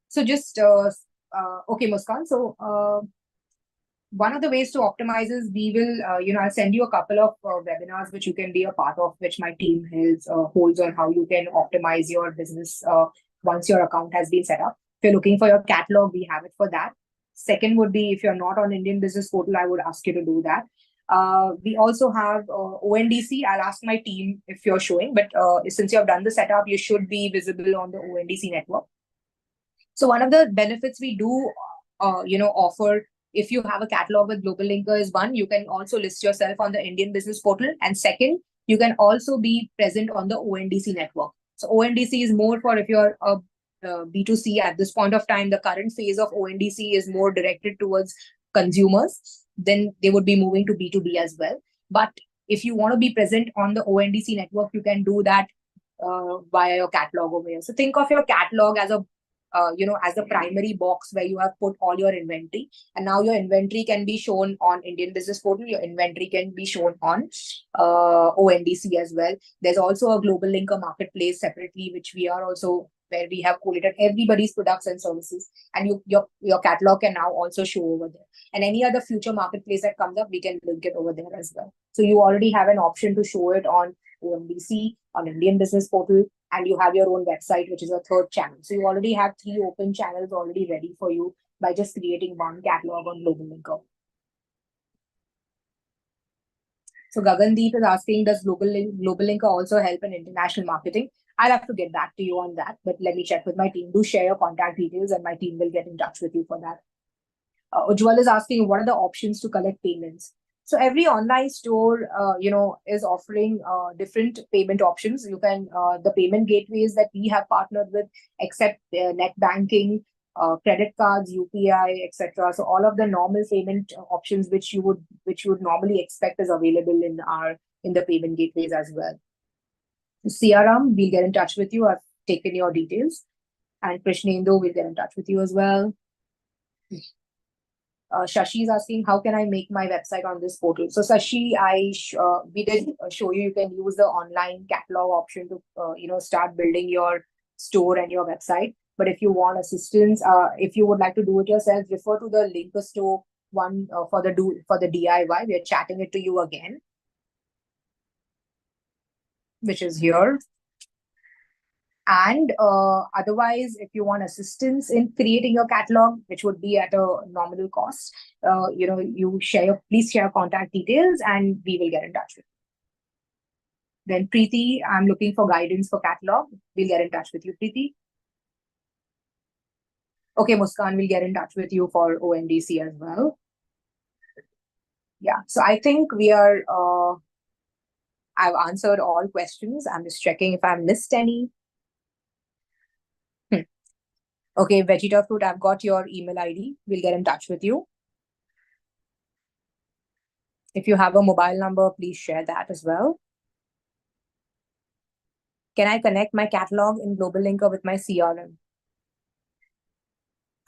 S2: So just okay, Muskan. So one of the ways to optimize is we will, I'll send you a couple of webinars which you can be a part of, which my team holds on how you can optimize your business once your account has been set up. If you're looking for your catalog, we have it for that. Second would be, if you're not on Indian Business Portal, I would ask you to do that. We also have ONDC. I'll ask my team if you're showing, but since you have done the setup, you should be visible on the ONDC network. So one of the benefits we do, offer if you have a catalog with GlobalLinker is, one, you can also list yourself on the Indian Business Portal, and second, you can also be present on the ONDC network. So ONDC is more for if you're a B2C at this point of time. The current phase of ONDC is more directed towards consumers. Then they would be moving to B2B as well. But if you want to be present on the ONDC network, you can do that via your catalog over here. So think of your catalog as a as the primary box where you have put all your inventory, and now your inventory can be shown on Indian Business Portal. Your inventory can be shown on ONDC as well. There's also a GlobalLinker marketplace separately, which we are also, where we have collated everybody's products and services, and your catalog can now also show over there. And any other future marketplace that comes up, we can link it over there as well. So you already have an option to show it on ONDC, on Indian Business Portal, and you have your own website, which is a third channel. So you already have 3 open channels already ready for you by just creating one catalog on GlobalLinker. So Gagandeep is asking, does GlobalLinker also help in international marketing? I'll have to get back to you on that, but let me check with my team. Do share your contact details and my team will get in touch with you for that. Ujjwal is asking, what are the options to collect payments? So every online store, is offering different payment options. You can, the payment gateways that we have partnered with accept net banking, credit cards, UPI, etc. So all of the normal payment options which you would normally expect is available in the payment gateways as well. CRM, we'll get in touch with you. I've taken your details, and Krishnendu will get in touch with you as well. Shashi is asking, how can I make my website on this portal? So Shashi, we did show you can use the online catalog option to start building your store and your website. But if you want assistance, if you would like to do it yourself, refer to the Linker store one for the DIY. We are chatting it to you again, which is here. And otherwise, if you want assistance in creating your catalog, which would be at a nominal cost, please share contact details and we will get in touch with you. Then Preeti, I'm looking for guidance for catalog. We'll get in touch with you, Preeti. Okay, Muskan will get in touch with you for ONDC as well. Yeah, so I think we are, I've answered all questions. I'm just checking if I've missed any. Okay, Vegeta Fruit, I've got your email ID. We'll get in touch with you. If you have a mobile number, please share that as well. Can I connect my catalog in GlobalLinker with my CRM?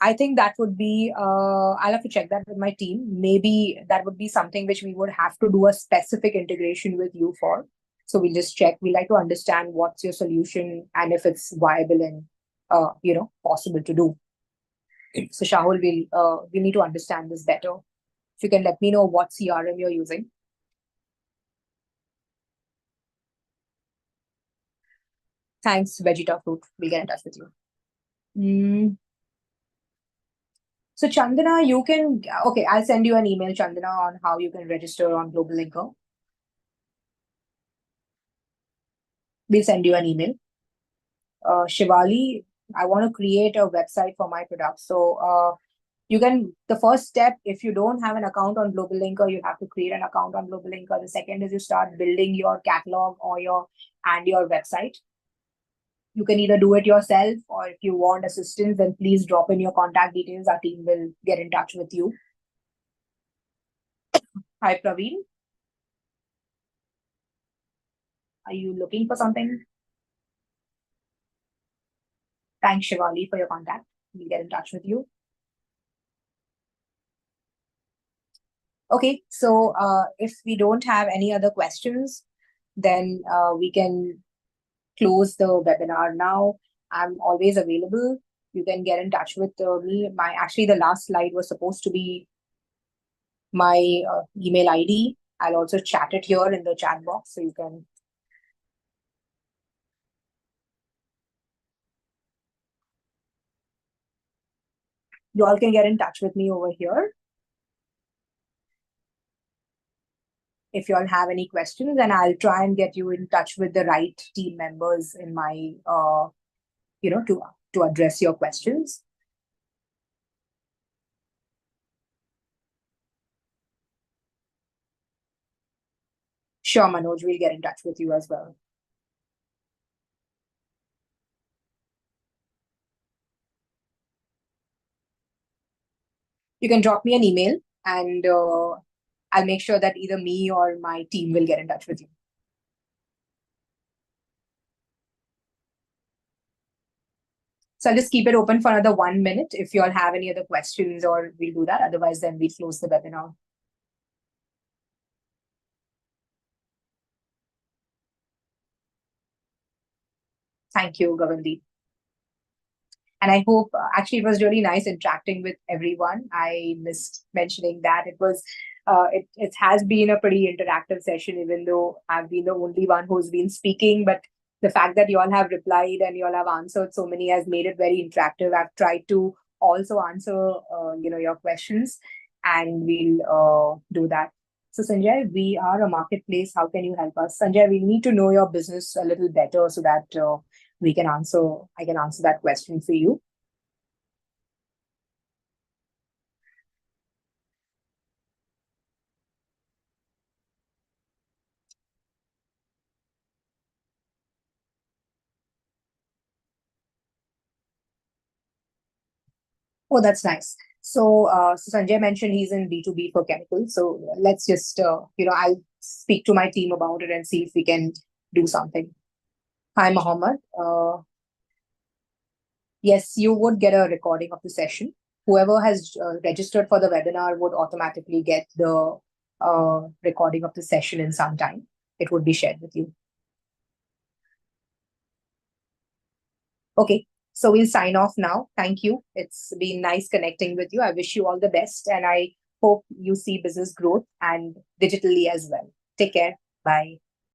S2: I think that would be, I'll have to check that with my team. Maybe that would be something which we would have to do a specific integration with you for. So we'll just check. We like to understand what's your solution and if it's viable and possible to do. So Shahul, we need to understand this better. If you can let me know what CRM you're using. Thanks, Vegeta Fruit. We'll get in touch with you. Mm. So Chandana, you can, okay, I'll send you an email, Chandana, on how you can register on GlobalLinker. We'll send you an email. Shivali, I want to create a website for my product. So you can, the first step, if you don't have an account on GlobalLinker, you have to create an account on GlobalLinker. The second is you start building your catalog or your website. You can either do it yourself, or if you want assistance, then please drop in your contact details. Our team will get in touch with you. Hi, Praveen. Are you looking for something? Thanks, Shivali, for your contact. We'll get in touch with you. Okay, so if we don't have any other questions, then we can close the webinar now. I'm always available. You can get in touch with me. Actually, the last slide was supposed to be my email ID. I'll also chat it here in the chat box, so you all can get in touch with me over here. If you all have any questions, and I'll try and get you in touch with the right team members in my, to address your questions. Sure, Manoj, we'll get in touch with you as well. You can drop me an email, and I'll make sure that either me or my team will get in touch with you. So I'll just keep it open for another 1 minute. If you all have any other questions, or we'll do that. Otherwise, then we close the webinar. Thank you, Govindi. And I hope, actually, it was really nice interacting with everyone. I missed mentioning that it has been a pretty interactive session, even though I've been the only one who's been speaking. But the fact that you all have replied and you all have answered so many has made it very interactive. I've tried to also answer, your questions, and we'll do that. So Sanjay, we are a marketplace. How can you help us? Sanjay, we need to know your business a little better so that I can answer that question for you. Oh, that's nice. So Sanjay mentioned he's in B2B for chemicals. So let's just, I'll speak to my team about it and see if we can do something. Hi, Mohammed. Yes, you would get a recording of the session. Whoever has registered for the webinar would automatically get the recording of the session in some time. It would be shared with you. Okay, so we'll sign off now. Thank you. It's been nice connecting with you. I wish you all the best, and I hope you see business growth and digitally as well. Take care. Bye.